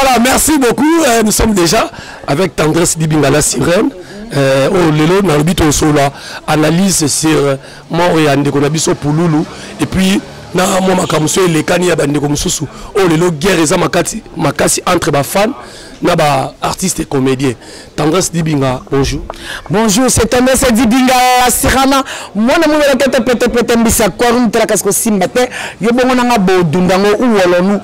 Voilà, merci beaucoup. Nous sommes déjà avec Tendresse Dibingala Sirène. Lelo dans le but au la analyse sur mort et ande qu'on a biso Pouloulou et puis na moi makamuso les kani ya bande ko mususu lelo guerre eza makati entre ba fans na ba artistes et comédiens. Tendresse Dibinga, bonjour. Bonjour, c'est Tendresse Dibinga Sirama. Moi na mona kete pete mbisa kwa rumtra kasko simbate yo bongo na bodundango uwolonu.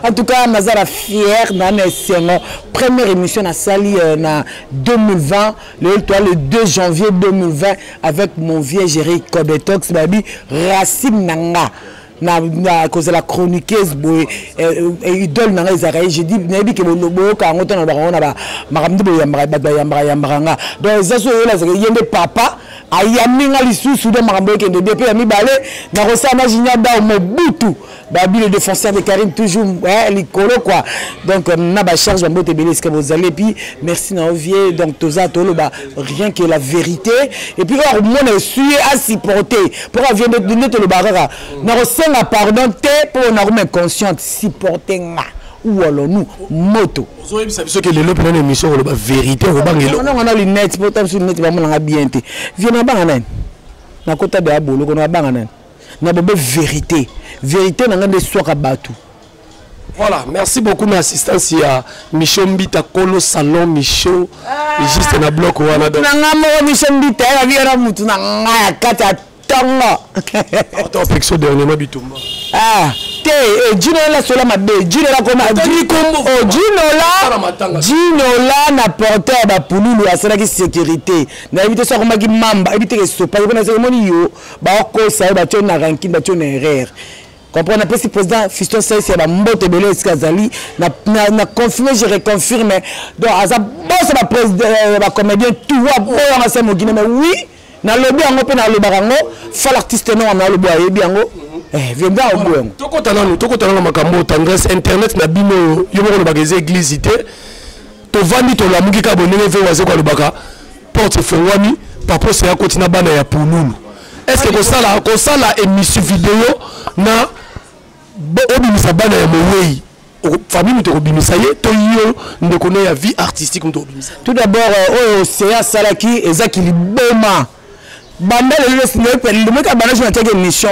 En tout cas, Nazara fier dans première émission à Sali en 2020, le 2 janvier 2020 avec mon vieux Jerry Kobetox, babi Racine Nanga. Na cause la chroniqueuse boy idole nanga Isaïe j'ai dit nabi que le lobo ka ngota na ba na makamdi boy yambanga donc ça so là yende papa ayaminga lisusu de makambo ke depuis ya mibale na rosana jinya da mobutu babi le défenseur de Karim toujours likolo quoi donc na ba charge mbote belé ce que vous allez puis merci na vieux donc toza tolo ba rien que la vérité et puis or mon suis à supporter pour avoir de donner le barara na rosana pardon te pour na remettre consciente supporter nga ou alors nous moto vous avez vu que les lopes dans l'émission on la vérité on va ngelo on a les net pour tam sur net ba mon nga bien te viens na banga nan na kota de abolo ko na banga nan na bebe vérité na ngande soka batu. Voilà, merci beaucoup ma assistance à Michel Mbita Kolo Salon Michel juste na bloc wana donc na ngamo Michel Mbita ya viera mutu na ngaya kata tonga auto perfection dernièrement bitumba te Gino la sola mabe Gino la koma Gino la na porteur ba Pouloulou asala ki sécurité na éviter ça koma ki mamba éviter que sopa na cérémonie yo ba ko sa ba tona ranking ba tona erreur comprenez pas si président Fiston Saïs c'est la mbote belé Skazali na confirmé je reconfirme donc asa boss ba président ba comédien tout wa boya ma c'est mo Guinée mais oui na lobby ngo pe na lobarango fa l'artiste non na lobby ayebi ngo viendra au bout tokotana makambo Tendresse internet na bino yo mo bageze église té to vandi to la muki ka bonene ve waze kwa lobaka porte fewami papa c'est à continent bana ya Pouloulou est-ce que ko sala émission vidéo na obimisa bana ya mowei famille to obimisa ye to yo ndekone ya vie artistique to obimisa tout d'abord c'est à salaki ezaki liboma banda le ka bana je n'attends émission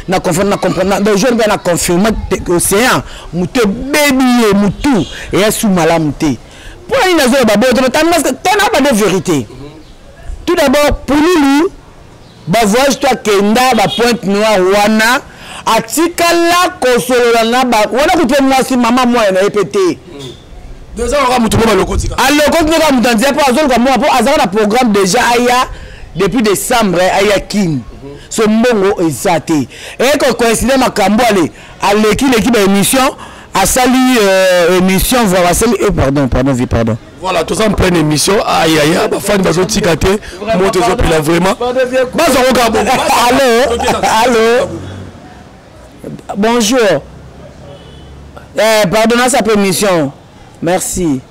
na comprendre donc je vais na confirmer océan muto baby mutu et sous malamté pour une raison babo t'as pas de vérité tout d'abord Pouloulou ba voyage toi kenda ba Pointe Noire wana atikala kosolola na ba wana kupe mwasi mama moi na répéter deux ans on mutu ba lokotika aloko ka mutanzia pour azol ka moi pour azala na programme déjà aya depuis décembre aya kin so mbongo ezate et ko coïncider makambo ale l'équipe émission a sali émission voilà pardon voilà tout ça en pleine émission aïe ba fan bazo tikate moto zo pila vraiment bazo roka bon allô bonjour pardonnez sa permission merci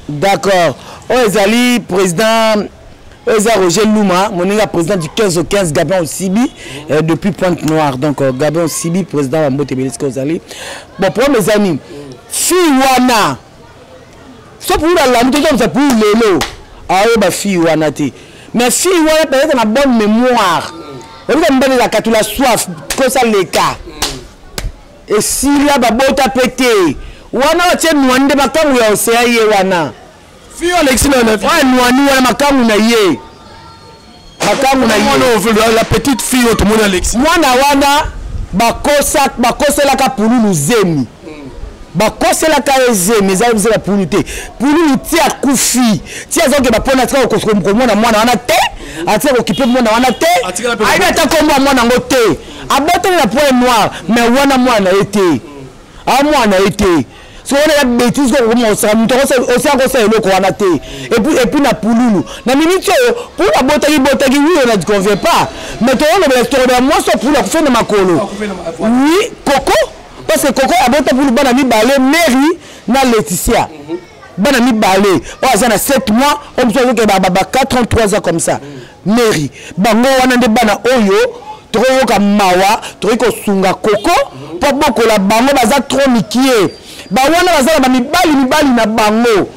d'accord Ezali président Roger Louma mon président du 15 au 15 Gabon Sibi depuis Pointe Noire donc Gabon Sibi président de Motebeli Ezali bon pour mes amis Fiwana c'est pour la muto c'est pour lelo ba Fiwana te mais Fiwana peut-être na bonne mémoire on va me la katula soif que ça les cas et si là ba bota pété wana tie nwande makamu ya osea ye wana Fio Alexis na nwani wana makamu na ye la petite fille tout monde Alexis mwana wana bakosa la ka Pouloulou zemi bakosa la ka zemi za la Pouloulou te Pouloulou ti akufi ti azoke ba pona tra ko mwana wana te ati ko kipe mwana wana te aina ta ko mwana ngo te abote na Pointe Noire mais wana mwana ete mwana ete so on a bêtise comme ça aussi encore ça le wana te et puis na Pouloulou na minute pour la botagi oui on ne convient pas mais toi on le restaurant de moi ça pour la faire de makolo oui Coco parce que Coco a bota pour bana mi balé mairie na Laetitia bana mi balé on a 7 mois on peut que baba 4 ans 3 ans comme ça mairie bango wana de bana oyo tokoyoka mawa tokoki kosunga koko mpo bokola bango baza trop mikie bawana bazala bamibali na bango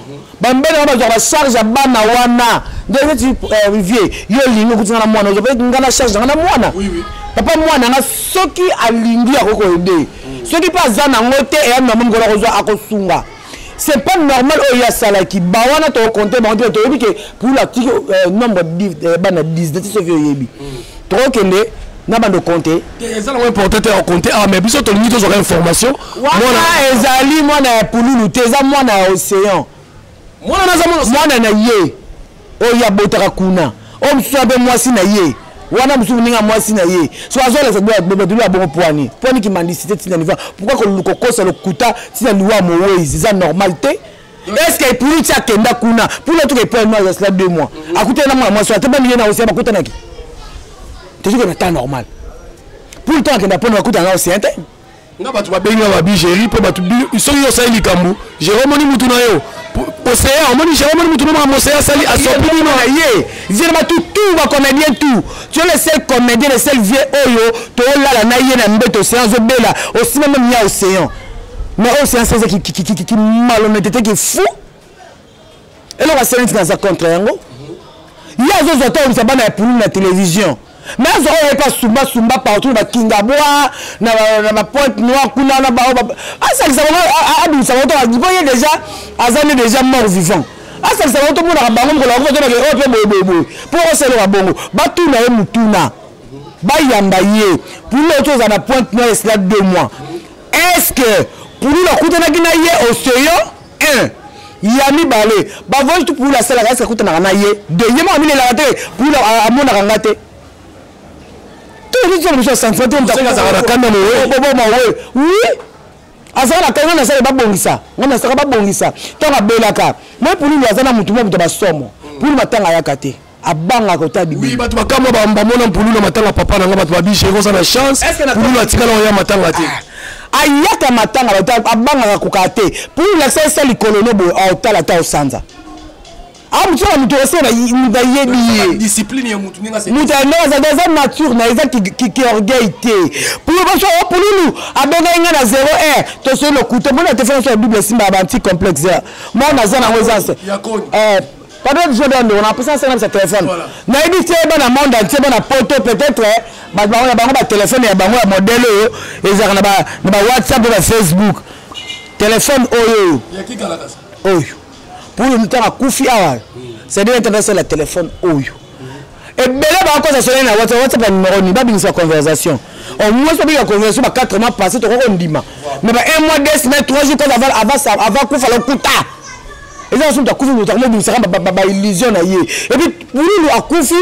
bambele na bazwa bacharge ya bana wana ndeti vie yo lingi okutinga na mwana ozopeti nga na charge nga na mwana papa mwana nga soki alingi akoko ede soki mpe aza nango te eya mama mikola kozwa akosunga c'est pas normal oyo asalaki bawana tokokonte bango te toyebi ke pour l'article nombre bana 10 neti soki oyebi tokokende na bando compter ezala ngo important te compter ah mais biso tolingi tozwa information mwana ezali mwana ya pululu te eza mwana ya océan mwana na ye oyo abotaka kuna oyo mosusu abe mwasi na ye wana mosusu ninga mwasi na ye so azolesa batulu ya bongo pwani kimandisite tina niva pourquoi kokosa lokuta tina liwa moweis eza normal te est-ce que pulu ti akenda kuna pulu toke po no ya cela 2 mois akutana na mwana mwasi ateba miye na océan bakutanaki toujours que c'est normal pour le temps que n'apprendre à couper dans l'océan nga batu babenga babi géri po batu soki yo sali likambu Jérôme ni mutu na yo océan omoni Jérôme ni mutu na océan sali asopini na ye zirma tout va comédien tout tu es le seul comédien le seul vieux oyo to la na ye na mbeto océan zo bela aussi même ya océan mais océan c'est qui malhonnêteté qui fou et là on va se mettre dans un contre yango il y a des auteurs qui s'abonnent pour la télévision mais ils n'ont pas sumba partout na kingabwa na pointe noire kuna na ba ça ça va déjà azane déjà mort vivant ça va tout monde bango ko la ko to boy pour se le bongo batu na mutuna ba yamba ye pour l'autre za na pointe noire c'est là 2 mois est-ce que pour nous la kutana kina ye océan 1 yami balé ba vol tout pour la salle est-ce que kutana na ye de yema amine la te pour la amona kangate oui azala kanga na sala babongisa ngana sala babongisa tonga belaka moi pour lui azana mutu mo ba somo pour matanga yakate abanga kota bibi oui batu bakamo ba mona pour lui na matanga papa na ngaba batu biche ko sana chance pour lui atikala ya matanga te ayaka matanga abanga kokate pour lui la sala likolono bo otala ta osanza mutu yebi discipline ya mutu ninga c'est mutu na za nature na eza ki orgueil te pour nous abenga inga na 0 to so le couteau bona te faire double simba ba anti complexe moi na za na wezance pendant je donne on a passé ça sur téléphone na ebité bana monde entier bana poto peut-être ba bango téléphone ya bango ya modèle ezaka na ba WhatsApp na Facebook téléphone oyo ya ki kala kasa oyo pour le temps à Koufi awa c'est de l'internet la téléphone oyo et bela ba ko ça sonner na WhatsApp numéro ni ba binisa conversation au moins ça bien conversation ba 4 mois passé to ko ndima mais ba 1 mois 2 semaines 3 jours avant Koufa le kuta et là on t'a Koufi nous terminer binisa ba illusion na ye et puis pour nous à Koufi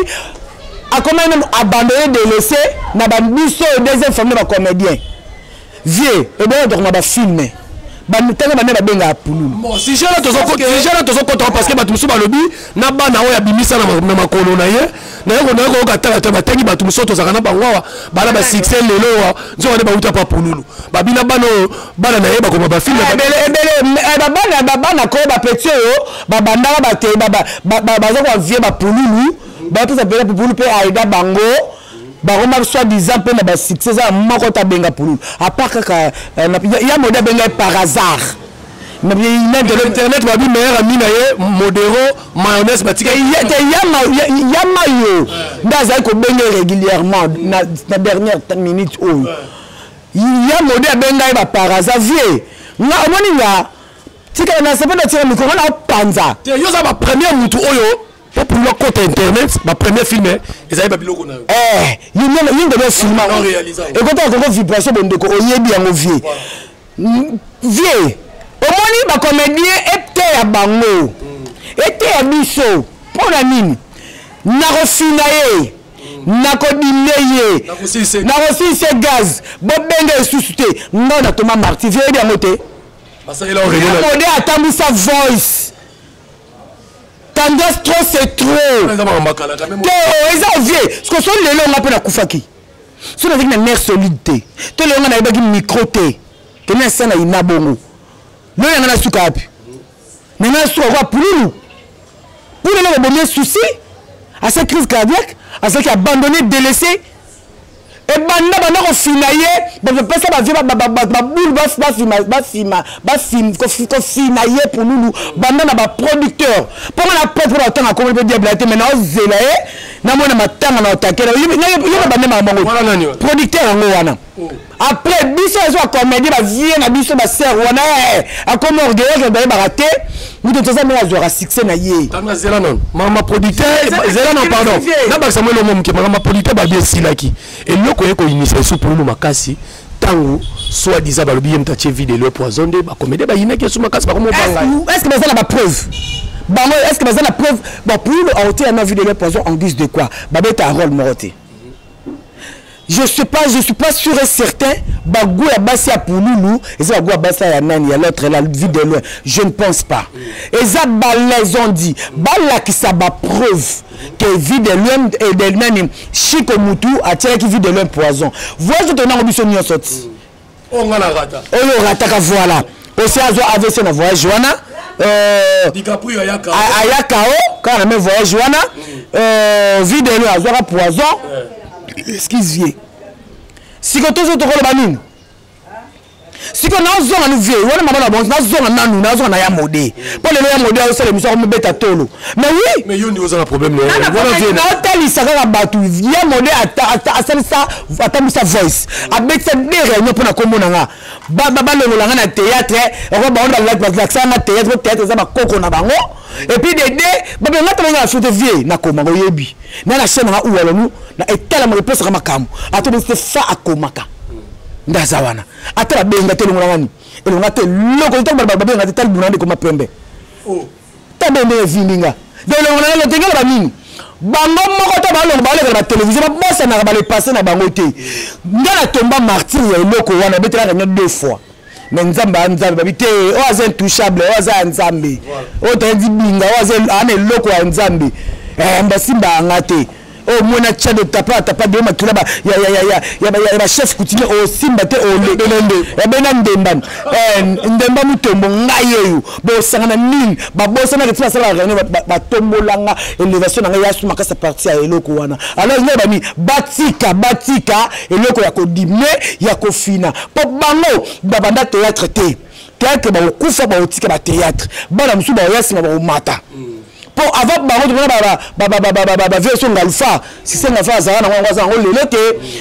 a quand même abandonné de laisser na ba biso deuxième famille ba comédien vieux et bien donc na ba filmer bamutanga bana babenga pululu bon si jana tozo parce que batu musu balobi na bana oya bimisa na makolo na ye na yoko na yoko katala ta batengi batu musu tozaka na bangwa bana ba succès lelo nzo wana bauta pa pululu babina bana na ye ba ko ba film bana ko ba petit yo babanda ba te baza ko vie ba pululu ba pesa bela pululu pe aida bango baroma soit disant pe na ba succès za moko ta benga pululu à part que ya modèle benga par hasard mais il a de l'internet ba bi meilleur ami na ye modéro mayonnaise batika ya mayo ndaza ko benga régulièrement na dernière minute oh ya modèle benga ba par hasard vie nga omoni nga tika na sepena tira miko na panza yo za ba première mutu oyo pour le compte internet ma premier film ils avaient babilo kona il y film non réalisé et quand on vibration bondeko oyebi yango vie vie omoni ba comédien ete ya bango ete ya biso pona nini na refina ye na kodine ye na aussi c'est gaz bo benge susute ngona Thomas Marty vie yango te parce que là on rigole on est attendu sa voice tendance trop c'est trop ils ont vieux ce que sont les longs après la koufaki sont avec une nerf solide te le longs na ibaki micro te que na sana ina bongo le yana na suka api na na suka kwa pululu pour le bonne souci à cette crise cardiaque à ce qui a abandonné délaissé et banda ko finaye ba pesa ba viba ba boule ba finaye pour nous banda na ba producteur pour na peut pour autant comme peut dire blaté maintenant zelaé na mona matanga na otakela yo banda ma bango producteur ngo wana après biso zo comédie ba vie na biso ba sœur wana a comme orgueil ba raté nous de ça mais azora succès na ye tanga zela non mama producteur zela non pardon na ba samuel mo mke mama producteur ba bien silaki et loko yeko initier sous pour nous makasi tango soit disant ba lobi mtache vidéo le poison de ba comédie ba ineke sous makasi ba comme banga est-ce que ça la preuve bon est-ce que ça la preuve bon pour nous a été une vidéo le poison en guise de quoi ba beta rôle moroté. Je suis pas sûr et certain bagou ya basi ya pouloulou et ça bagou ya basi ya nani ya l'autre la vie de loin je ne pense pas et ça les ont dit bala qui ça ba preuve que vie de loin et de nani Chiko Mutu a tiré qui vie de loin poison voyez que on a obligé de sortir on a la rata on rata ka voilà aussi azo AVC na voyage wana DiCaprio ayaka quand on a même voyage wana vie de loin azo poison excusez si que tous autres banine si que nous zona nous vieux on mama na bon na zona nanu na zona ya modé pour le ya modé ça les missions me beta tolo mais oui mais yo ndi oza na problème no voilà vieux na hôtel ça va batu ya modé ata ça ata musa voice a beta des réunions pour na komona nga ba le nga na théâtre on va on la ça na théâtre ça ba koko na bango et puis des ba na tolo na foot vieux na koma ngo yebi na chaîne nga uwalo nu na etala mo repose kama kamu ato de fa akomaka ndazawana atala benga telo ngani elonga te loko to ba benga te tal bunande koma pembe tabende vininga de longona le tenga ba nini bango moko to ba longa ba le télévision ba bossa na ba le passer na bango te ngala tomba martyr ya loko wana betela kanyo 2 fois mais nzamba babite o azen touchable o azen nzambe o tandi binga o azen ane loko ya nzambe mbasimba ngate o mona tchado tapa de makila ba ya chef coutumier o simba te o lebelende ya bena ndemban ndemba mutombo ngayeyo bo sangana nini ba bosa na ketina sala réunion ba tombolanga élévation na ya suma ka sa partie ya eloko wana alors ne bani batika eloko ya ko dimne ya ko fina po bango ba banda théâtre théâtre ba okufa ba otika ba théâtre bana musu ba yasima ba mata pour avant ba version alpha si c'est nga fa za na ngwa za ngolele te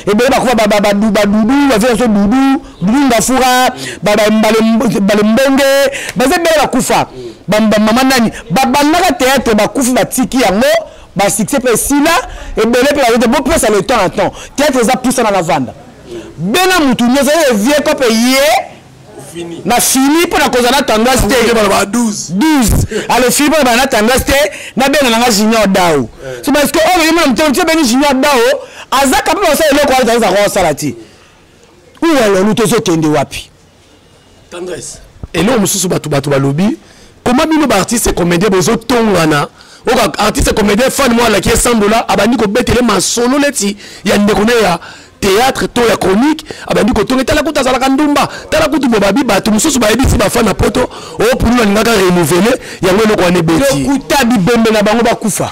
e be ba ko ba dudu ba version dudu ngafura ba mbonge ba ze be ba kufa ba mama nani ba naka théâtre ba kufa ba tiki yango ba succès pe sila e be le pe la bo presse le temps en temps théâtre za plus na la vanda bena mutu nyoza e vie ko pe ye na fini pour la cause na tendance te ba 12 alors fini pour na tendance te na bena na junior dao c'est parce que on même temps tu beni junior dao azaka pa ça eloko ala za ko salati ou alors nous tozo tende wapi tendresse et là mususu batu ba lobby comment bino ba artiste comédien bozo tongana o artiste comédien fan moi la qui est $100 abandi ko betele ma solo leti ya ndekone ya théâtre to ya chronique abandi ko tonga tala kuta zala kandumba tala kutu bobabi batu mususu ba ebisi ba fana poto o pour nous ngaka renouveler ya ngelo ko ne beti kuta bi bombe na bango ba kufa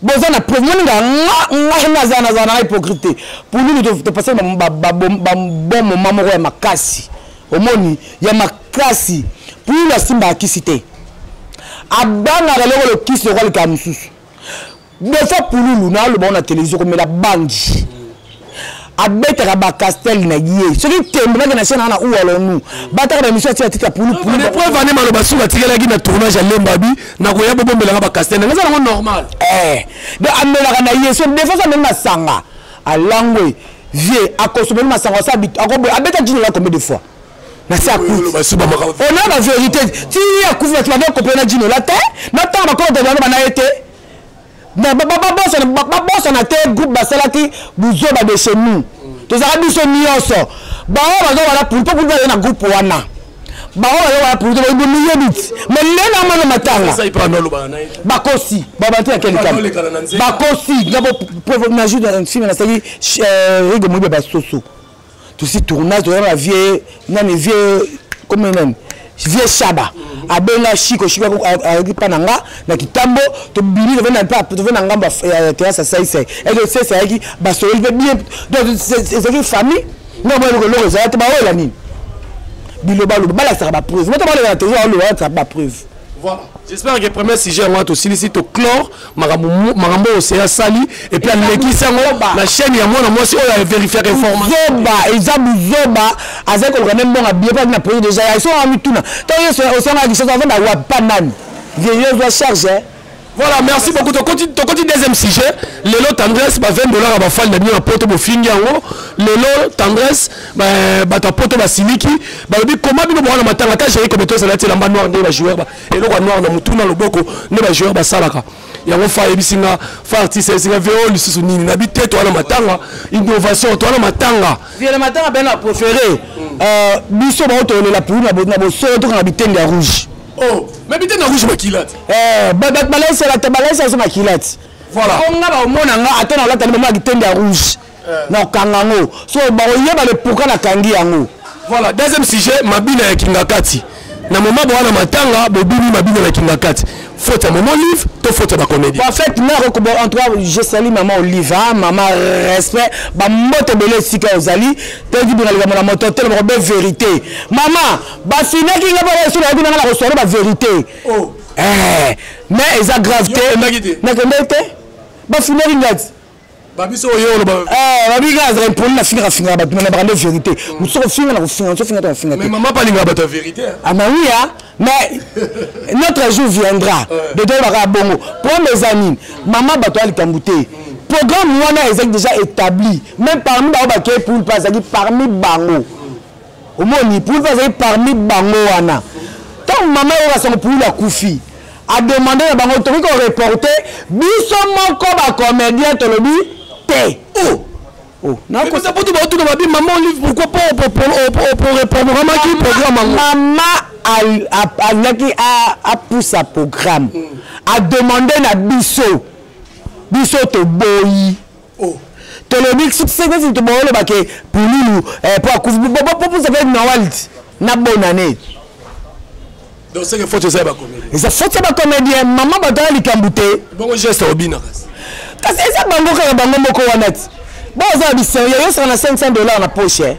boza na preuve nga zana hypocrite pour nous de passer ba bon moment moko ya makasi omoni ya makasi pour la simba akisite abanga lelo le kisi ko le kamususu de fois pour nous na le bon na télévision comme la bandi abetaka ba castel na yé celui tembla na chaîne na uwalo nu bataka ba mission tika pour nous les preuves ané maloba sula tikela ki na tournage à Lembabi na ko ya bombela ba castel na ça normal de amela na yé so des fois ça même masanga à langwe vie à consommer masanga ça abeta dîner là combien de fois na ça coûte on a la vérité tu y a couvert tu vas comprendre dîner là na ta ba ko de na été na boss na te groupe basalaki buzo ba de chez nous to za biso nyonso ba bazo wala pour na groupe wana ba wala pour to ba bit mais lena mama matanga ça il prend no ba na bakosi ba bantu ya kelika bakosi ngabo pour na jeu dans un film na saki rigo mo ba soso tout si tournage de la vieille na ne vieux comme même vieux Chaba abenga Chico pananga na kitambo to bini to vena ngamba terrasse ça et que c'est ça qui ba so il bien donc c'est une famille non moi le ça te ba la nini biloba lo bala ça ba preuve moi to ba la toujours lo ça ba preuve. Voilà. J'espère que le premier sujet on aussi ici to clore marambo océan sali et puis aleki sango la chaîne ya moi si on a vérifié information zoba ezabu zoba azako le même bon bien pas na projet déjà ils sont en mituna tant yo c'est on a dit ça avant d'avoir pas nan vieilleux doit charger. Voilà, merci beaucoup. Tu continues deuxième sujet. Lelo tendresse, $20 à ma femme, n'a poto bo fingi yango. Lelo tendresse, ta poto ba siliki. Comment bino bo na matanga ta j'ai comme toi ça la tela mba noir ne joueur et le noir na mutuna loboko ne ba joueur ba salaka. Yango fa ebisinga fa artiste singa veo lisusu nini na bité to na matanga innovation to na matanga. Vieux matanga ben a préféré biso ba to la pour na bo so to na bitende rouge. Oh, mais bité na rouge makilat. Balance la tabalance sur makilat. Voilà. On a au monde nga attend la tellement bitende rouge. Na kangango. So ba oyeba le pourquoi na kangi yango. Voilà, deuxième sujet mabina ya kingakati. Na moment bwana matanga bobini mabina ya kingakati. Faute à maman livre, to faute à la comédie. En fait, en tout cas, je salue maman Oliva, maman respect, ba moto belé sika ozali, te di bien la moto tellement belle vérité. Maman, ba fina ki nga ba sur la bina la recevoir ba vérité. Oh. Mais eza gravité. Na kende ba fina ringati. Babiso yo lo ba. Babiga za pour la finga ba na brande vérité. Nous sommes finga na finga ta finga. Mais maman pas linga ba ta vérité. Ah mais oui hein. Mais notre jour viendra de donner bongo. Pour mes amis, maman bato ali kambouté. Programme wana est déjà établi. Même parmi ba qui pour passer parmi bango. Au moni pour passer parmi bango wana. Tant maman va son pour la koufi. A demandé à bango to ko reporter biso moko ba comédien to lobi té. Oh, non, mais ça pour tout maman livre pourquoi pas pour répondre à programme maman a poussé un programme a demandé na biso to boyi to le mix c'est que to boyi le baké pour nous pour ça fait Noël na bonne année donc c'est que faut que ça va comédie et ça faut ça va comédien maman ba dans likambouté bon geste obina kasi ça bango ka bango moko wanati bon ça biso yo ça na $500 na poche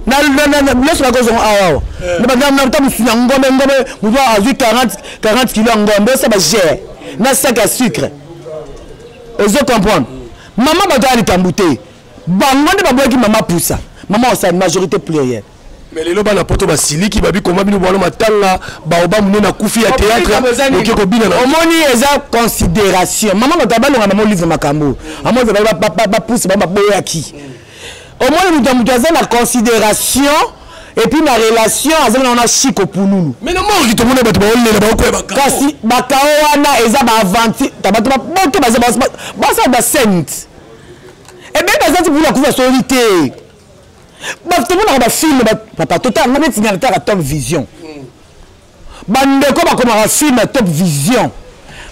na laisse la cause awa ne ba na tamu sunya ngombe mudo azu 40 kg ngombe ça ba gère na sac à sucre vous comprendre maman ba doit likambouté bango ne ba boki maman poussa maman c'est une majorité plurielle. Mais les lobes na poto ba siliki babi comment bino bono matanga ba oba munena kufi ya théâtre ok ko bina na omoni eza considération maman ba tabalonga maman livre makambo maman ba pousse ba boyaki omoni mutu aza na considération et puis ma relation aza na Chico Pululu mais na mort ki to mona bato ba olela ba ko ba kasi ba kawana eza ba avanti tabato ba boto ba ça ba sent et bien ba sent pour la kufa solité. Tout le monde a un film, papa, total, on a Top Vision. Bandeko ba comme un film Top Vision.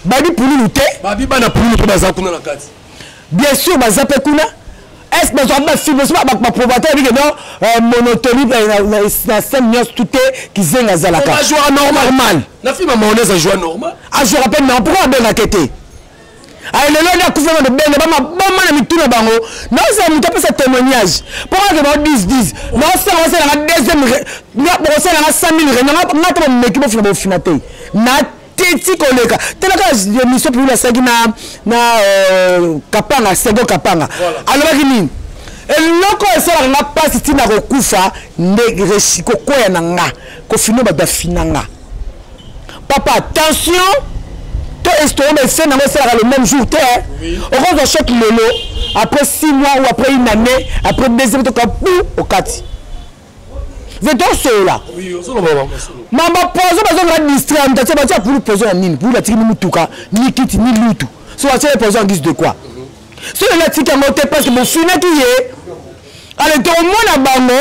Babi pour nous lutter. Babi bana pour nous baza kuna na kati. Bien sûr, baza pe kuna. Est-ce que ça va film ba provoquer avec non monotonie na scène news tout est qui zenga zalaka. On va jouer normal. Na film maonnaise a jouer normal. Ah je rappelle mais on pourra bien enquêter. Ah le lona couvert de ben ba na mituna bango non ça muta pe sa témoignage pourquoi que ba 10 non ça na deuxième na ça na 5000 na to meki bo fina bo finate na teti koleka telaka mission pour la sagi na kapanga sego kapanga alors kini eloko esala na passe tina ko kufa nde resiko koya na nga ko fino ba da finanga papa attention. C'est le même jour. On va chaque lolo après 6 mois ou après une année, après 2 ans, au 4. C'est tout cela. Maman pose besoin de distraire, tu pour poser en ligne, pour la tirer ni tuka, ni kiti, ni lutu. So tu vas poser en guise de quoi? Si la tika monte parce que mon fils qui est, alors tout le monde a bango,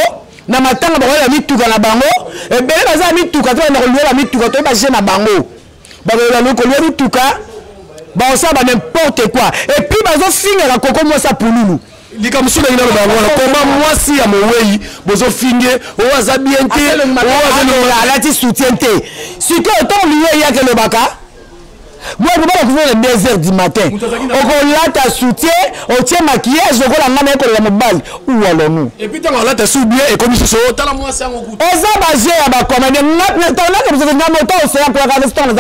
na matanga ba la mituka na bango, et ben la mituka, tu vas na la mituka, tu vas na bango. Bah ça va n'importe quoi et puis bazo finir la coco moi ça pour nous Likamusuna ina ba ngona comment moi si ya mowei bozo finge o aza bien te o ala ti soutien te si que autant lui ya que le baka moi je vais couvrir les 2h du matin on là ta soutien on tient maquillage on la ngana ko la mobile ou alors et puis tant là ta sou bien et comme so tala moi ça ngoku eza basé ya ba commande na ta là que vous avez moto c'est un peu restaurant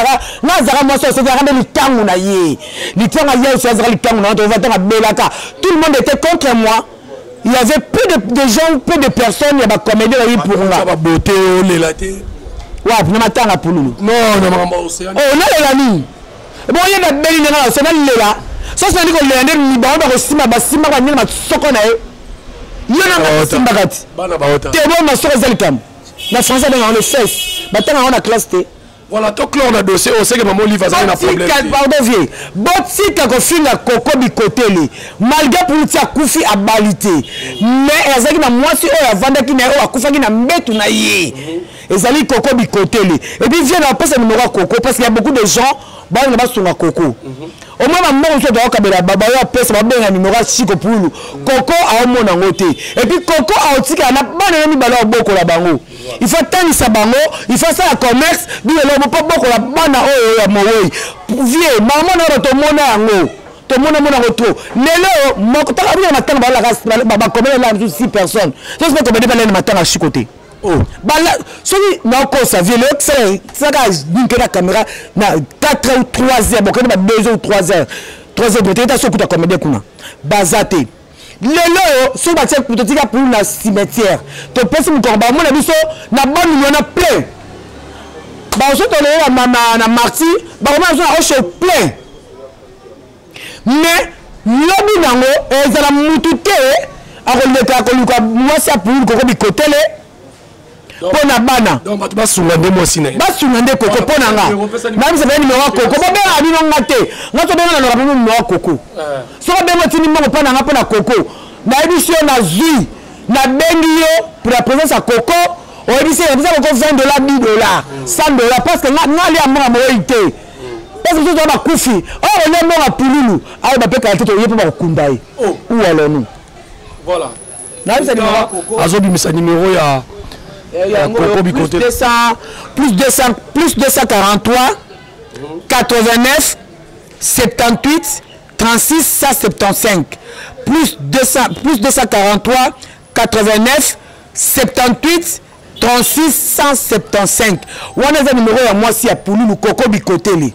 na zara moi c'est zara de tangu na ye li tangu ye c'est zara li tangu na on va ta belaka tout le monde était contre moi. Il y avait peu de gens, peu de personnes, il y a des comédiens pour moi. La beauté, les latés. Ouais, non, attends, la poule. Non, non, c'est oh, on a la ligne. Bon, il y a des belles lignes, c'est même là. Ça, c'est qu'on l'a dit, il va avoir aussi ma bassima, il y a ce qu'on a. Il y a un simbagat. T'es bon, ma soeur Zelkam. La française, on le fait. Maintenant, on a classe T. Voilà, donc là on a dossier, on sait que maman livre a un problème. Pardon, vieux. Botti ka kofinga koko bikoteli. Malgré pour tia kufi a balité. Mais ezaki na mwasi o ya vanda ki na o akufaki na mbetu na ye. Ezali koko bikoteli. Et puis vient na pesa numéro koko parce qu'il y a beaucoup de gens ba na ba sunga koko. Au moins maman on se doit kabela baba ya pesa ba benga numéro chiko pulu. Koko a omona ngote. Et puis koko a otika na bana ni bala boko la bango. Il faut tenir bango, il faut ça la commerce, il faut pas beaucoup la bana o ya moyi. Vieux, maman na to mona yango. To mona mona roto. Lelo, moko ta abia matanga ba la race ba combien là 6 personnes. Je sais pas combien ba na matanga chikoté. Oh, ba la celui na ko ça vieux le ça ga dinke la caméra na 4 ou 3 heures, bon quand ba 2 ou 3 heures. 3 heures de temps ça coûte combien kuna. Bazate. Lelo so ba tchek putotika pour na cimetière to pesi mukorba mona biso na banu na plein ba so to le na marti ba ma so o plein mais lobi nango ezala mututé a releka ko luka moi ça pour ko bikotele pona bana donc ba ba sunga ndemo sina ba sunga nde koko pona nga même ça venu numéro koko ba ba ani ngate ngato benga na rabu numéro koko so ba mo tini mo pona nga pona koko na édition na zui na bengiyo pour la présence à koko o édition na koko $20 $10 $100 parce que ngali amona mo ité parce que ça va kufi oh le mo apululu ay ba peka to yepo ba kundai oh ou alors nous voilà na ça numéro azobi misa numéro ya plus 243 89 78 36 175 plus 243 89 78 36 175 wana za numéro ya mwasi ya Pululu Koko Bikoteli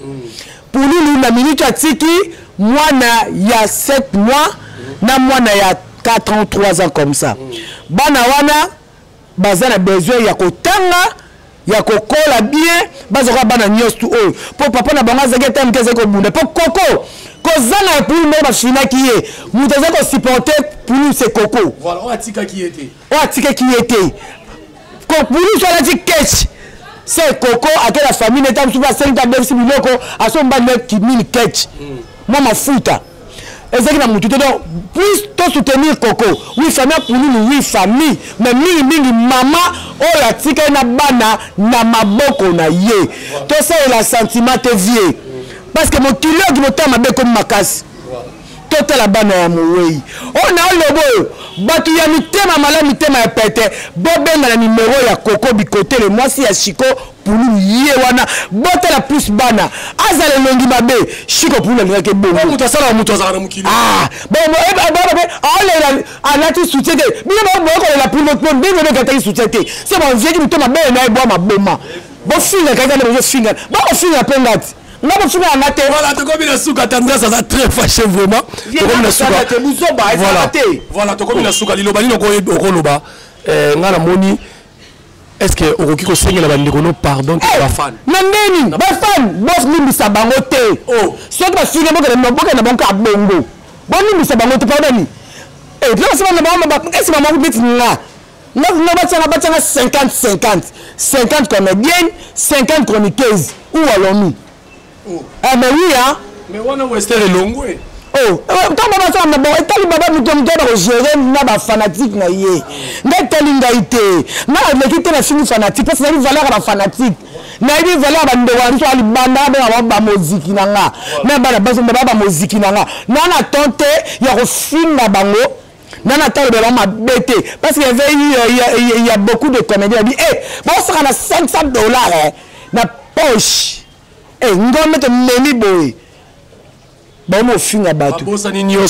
Pululu na minute atiki mwana ya 7 mois na mwana ya 4 ans 3 ans comme ça bana wana bazana besoin ya kotanga ya kokola bien bazoka bana nyos tu o po papa na banga zeke tam keze ko bunda po koko kozana pour me ba fina ki ye mutaza ko supporter pour nous c'est koko voilà on atika qui était ko pour nous ça la dit catch c'est koko à la famille netam sous 5 ta miloko a son ba net qui mini catch moi ma futa ezaki na mutu donc plus to soutenir koko oui famille pour nous oui famille mais mingi mama o la tika na bana na maboko na ye to ça la sentiment te vie parce que mon kilo qui me t'a mabe comme makasi to la bana ya moyi on a lobo batu ya mitema mala mitema ya pete bobenga na numéro ya Koko Bikoteli moi si ya Chiko pour nous ye wana botela plus bana azale longi mabe Chiko pour le ke bongo mutu sala mutu azana mukili ah bon ale alati soutien de bien bon ko la pour notre monde bien que t'as soutien c'est bon vieux qui mitema be na bois ma boma bon finga kaza na finga ba ko finga pengati non mais tu vas mater voilà to comme la souka tendance ça très fâché vraiment to comme la souka voilà to comme la souka liloba ni ko loba ngala moni est-ce que okoki ko sengela bandeko no pardon to ba fan na ndeni ba fan boss limbisa bango te oh soki ba finga boka na bango abongo bon limbisa bango te pardon ni eh là c'est na bango ba est-ce que maman bit nga na batanga 50 comédienne 50 chroniqueuses où allons-nous ah mais oui hein mais on a Western Longwe oh tant baba ça na bon etali baba mutomto ba gérer na ba fanatique na ye ngetali ngaité na lekite na fini fanatique parce que na valeur ba fanatique na ibi valeur ba ndo wari so ali banda ba muziki na nga na bana ba muziki na nga na tente ya ko finga bango Nana Tal de l'homme a bêté. Parce qu'il y a beaucoup de comédiens qui disent, bon, ça a $500 na poche. Nous allons mettre Meni Boy. Bon, mon fin à battre. Bon, ça n'y a pas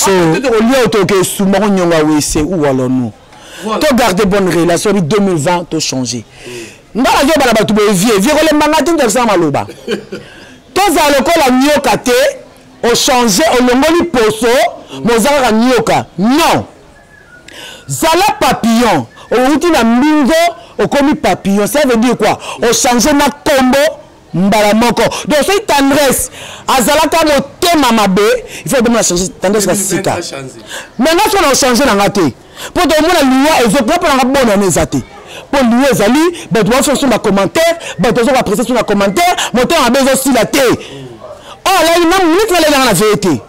de tu gardes bonne relation, 2020, tu changé. Nous allons faire la vieux, les magasins de ça, maloba. Tous à l'école à Nyoka, on changé, on l'a poso, Mozart à Nyoka. Non. Zala papillon, on dit la mingo, on commis papillon. Ça veut dire quoi? On change na combo, mbala moko. Donc c'est tendresse. Azala comme au thème à ma bé, il faut demander changer tendresse à sika. Maintenant si on a changé dans la thé, pour demander la loi, ils ont pas pour la bonne année zate. Pour lui, Zali, ben tu vas faire sur ma commentaire, ben tu vas apprécier sur ma commentaire, monter en besoin aussi la thé. Oh là, il m'a mis que dans la vérité.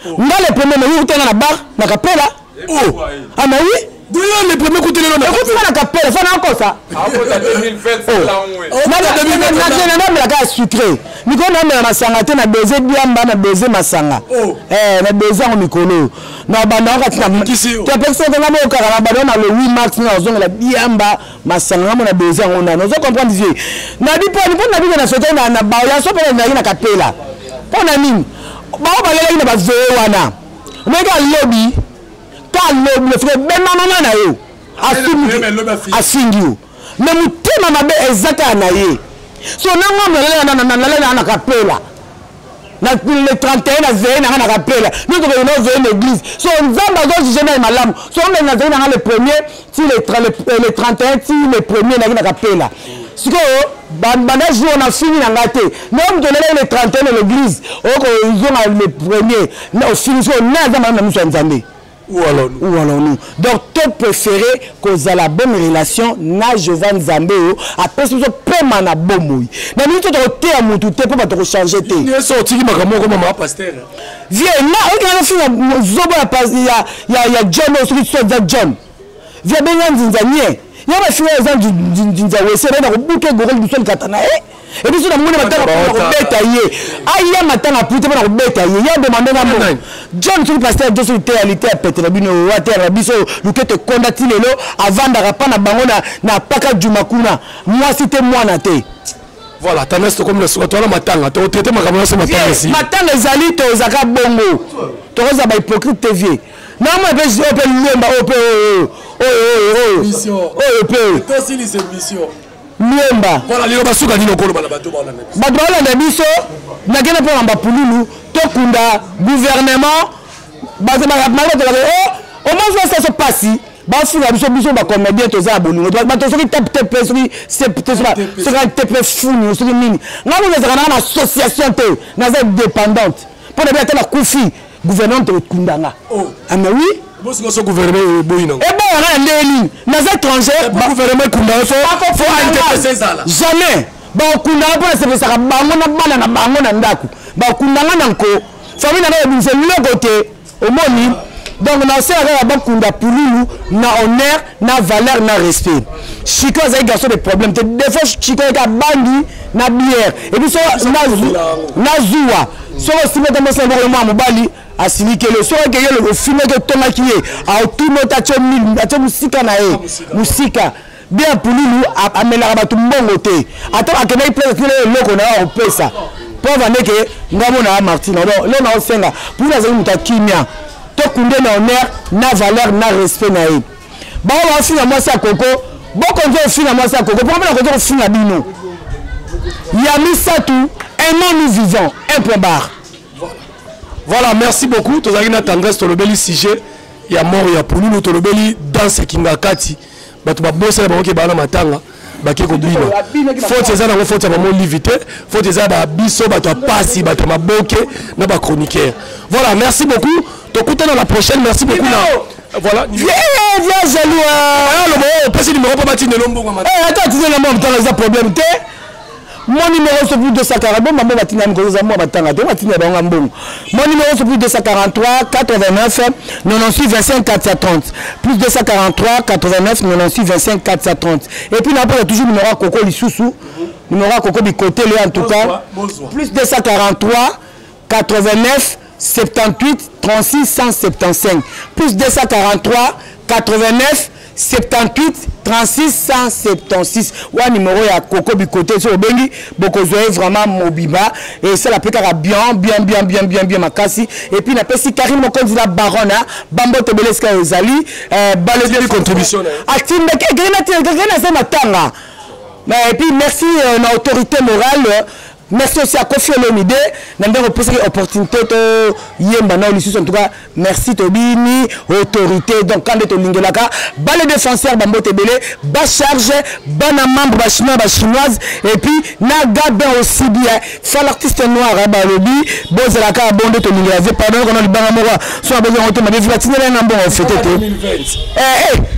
On a les premiers, mais où tu es dans la barre, dans la capella. Oh, ah mais oui. D'où les premiers coups de l'eau. Écoute, tu vas la capella, il faut encore ça. Ah, pour ta 2020, c'est là où est. Oh, on a la gare sucrée. Nous avons mis ma sanga, tu as baisé bien, na baisé ma sanga. Oh, na baisé en micolo. Na bana ka tina mukisi. Tu as pensé que na mo ka na bana le 8 mars na ozonga la biamba ma sanga mo na baisé on a. Nous comprendre vieux. Na bi po na bi na sote na ba ya so pe na capella. Pour na nini? Ba ba le na ba zo wana. Mais ka lobby le frère ben maman na yo asingi yo mais mutema mabe ezaka na ye so nanga na kapela na le 31 na veille na kapela nous devons nous veiller l'église so nzamba zo jena malamu so on na na le premier si le 31 si le premier na kapela siko banda jour on a fini na ngate même de le 31 à l'église ils ont le premier na fini so na nzamba na muso nzambe. Ou alors nous. Donc, tu préféré que la bonne relation na Jovan Zambéo après ce que tu peux na bomoui. Mais nous tu dois à mon tout pour pas te changer té. Il est sorti ma comme maman pasteur. Viens là, regarde film zobo il y a John aussi sur John. Viens bien nzanzanie. Il y a ma fille du Zawese na bouquet gorel du sol katana et puis sur le monde matin on bétailler aya matin à putain on bétailler il y a demandé na mon John sur pasteur de sur réalité à Petrobino water biso luke te condati lelo avant d'arapa na bango na paka jumakuna moi c'était moi na té. Voilà, tu as comme le soir, tu as matanga, tu as traité ma caméra ce matin ici. Matanga zali to zaka bongo. Tu as ba hypocrite TV. Non moi be open lemba open mission. Open. Toi aussi c'est mission. Lemba. Voilà, les basuka ni lokolo bana bato bana. Bato bana biso na kena pour amba pululu to kunda gouvernement bazema ma to oh au moins ça se passe. Basi la biso ba comédien to za bolingo to ba to soki tap soki c'est soki tap funi soki nini ngalo les na association te na za dépendante pour ne bien la kufi gouvernement to kundanga ah mais oui bosi ko gouvernement boyino et bon on a ndeli na za étranger gouvernement kundanga faut intéresser ça là jamais ba kundanga pour se faire bango na bana na bango na ndaku ba kundanga nanko famille na ba binse logote omoni. Donc, nous avons bakunda pululu, na honneur, na valeur, na respect. Chico a des garçons de problèmes. Des fois, Chico a bandi, na bière. Et puis, na zoua. So, si vous avez un moment à Mobali, à Silikele, so, il y a le film de Thomas qui est, à tout notre atchomil, à tout Moussika na Moussika. Bien pululu, à Melarabatou Mongote. Attends, à Kenai Place, le logo na au Pesa. Pour voir que nous avons Martin, là, on a un senga. Pour la zone de Kimia. To kunde na honneur, na valeur, na respect na ye. Ba wa fina moi ça coco, bon konzo fina moi ça coco, pour na konzo fina bino. Yami Satou, aimons nous vivons, un point barre. Voilà, merci beaucoup. Tozaki na tendresse tolobeli sujet, ya mort ya pour nous tolobeli dans ce kingakati. Bato ba bossa ba ke bana matanga. Baki ko bino. Faut ces ana faut ta maman livité, faut ces ba biso bato pasi bato maboke na ba chroniqueur. Voilà, merci beaucoup. Donc, dans la prochaine, merci beaucoup. Voilà. Viens, jaloux. Parce que le numéro pas battu de l'homme. Attends, tu sais, le monde, tu as un problème. Mon numéro c'est plus 240. Mon numéro c'est plus 243 89 96 25 430. Plus 243 89 96 25 430. Et puis, après, il y a toujours le numéro Coco Lissousou. Numéro Coco du côté, en tout cas. Plus 243 89 78 36 175 plus 243 89 78 36 176 wa numéro ya Coco Bikote so bengi bokozwe vraiment mobimba et ça la pekara bien makasi et puis na pesi Karim Mokonzi la barona bambo tebeleska ezali bale de contribution atimbe kena se matanga et puis merci na autorité morale. Merci aussi à Kofi Olomide. Nous avons posé l'opportunité de yemba na lisusu en tout cas. Merci Tobini, autorité. Donc quand tu lingelaka, bas les défenseurs bambo tebele, bas charge, bas na membre bas chinoise et puis na gabe aussi bien. Fait l'artiste noir ba lobi, bozalaka abonde to lingelaze pardon qu'on a le bangamora. Soit besoin de me dire tinela na bon fait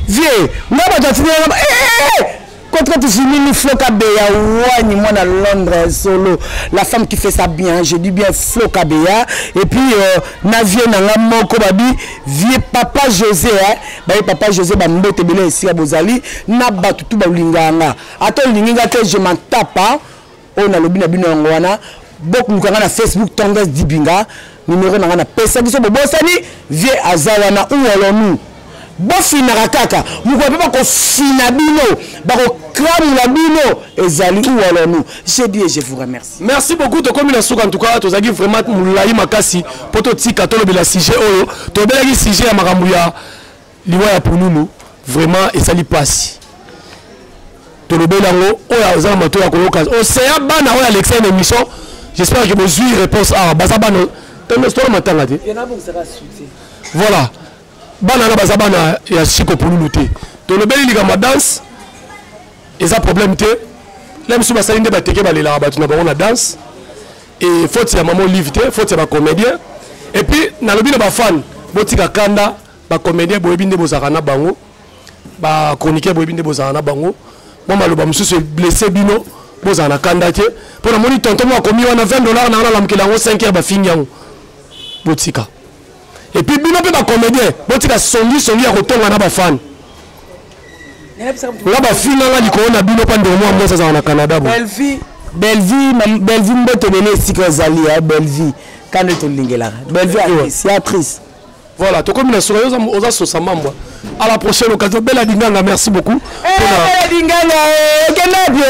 vieux, na ba tinela contre tu finis ni Floka Beya ouani moi à Londres solo la femme qui fait ça bien je dis bien Floka Beya et puis Navie nanga moko babi vieux papa José bah papa José ba mbote belé ici à Bozali na batu tout ba linganga ato linginga que je m'en tape on a lobi na bino ngwana beaucoup lukanga na Facebook Tonges Dibinga numéro nanga na pesa biso bosani vieux azawana ou allons-nous bofina kaka muko pas ko fina bino ba ko kramula bino ezali ou alors nous je dis et je vous remercie. Merci beaucoup to comme la souka en tout cas to zaki vraiment mulai makasi poto tika to lobela sujet oyo to belaki sujet ya makambu ya liwa ya pununu vraiment ezali pasi to lobela ngo oya za mato ya koloka o seya bana oya Alexis une émission j'espère que vous avez réponse à basabana to histoire matanga te yana bon ça va succès voilà bana na bazabana ya siko pununu te to lobeli liga danse eza problème te là monsieur basali nde bateke balela batu na bango na danse et faute ya maman live te faute ya ba comédien et puis na lobi na ba fan botika kanda ba comédien boyebi nde bozaka na bango ba chroniqueur boyebi nde bozaka na bango moi maloba mususu blessé bino bozaka na kanda te pona moni tonton mo akomi wana $20 na la lamkela ngo 5 heures ba finyango botika et puis bino pe ba comédien botika songi ya kotonga na ba fan là ba fina la likona bino pa ndemo mo ça na Canada bo Bellevie mbote bele sika zali ya Bellevie quand to lingela Bellevie actrice voilà to comme na soyo oza sosa mambo à la prochaine occasion belle dinganga merci beaucoup belle dinganga kenabio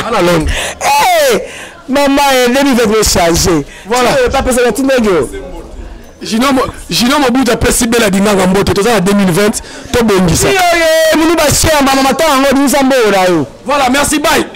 ala long maman elle veut changer voilà pas penser à tinego Jino Mobutu a précisé la dinga mbote to za 2020 to bongisa. Voilà, merci bye.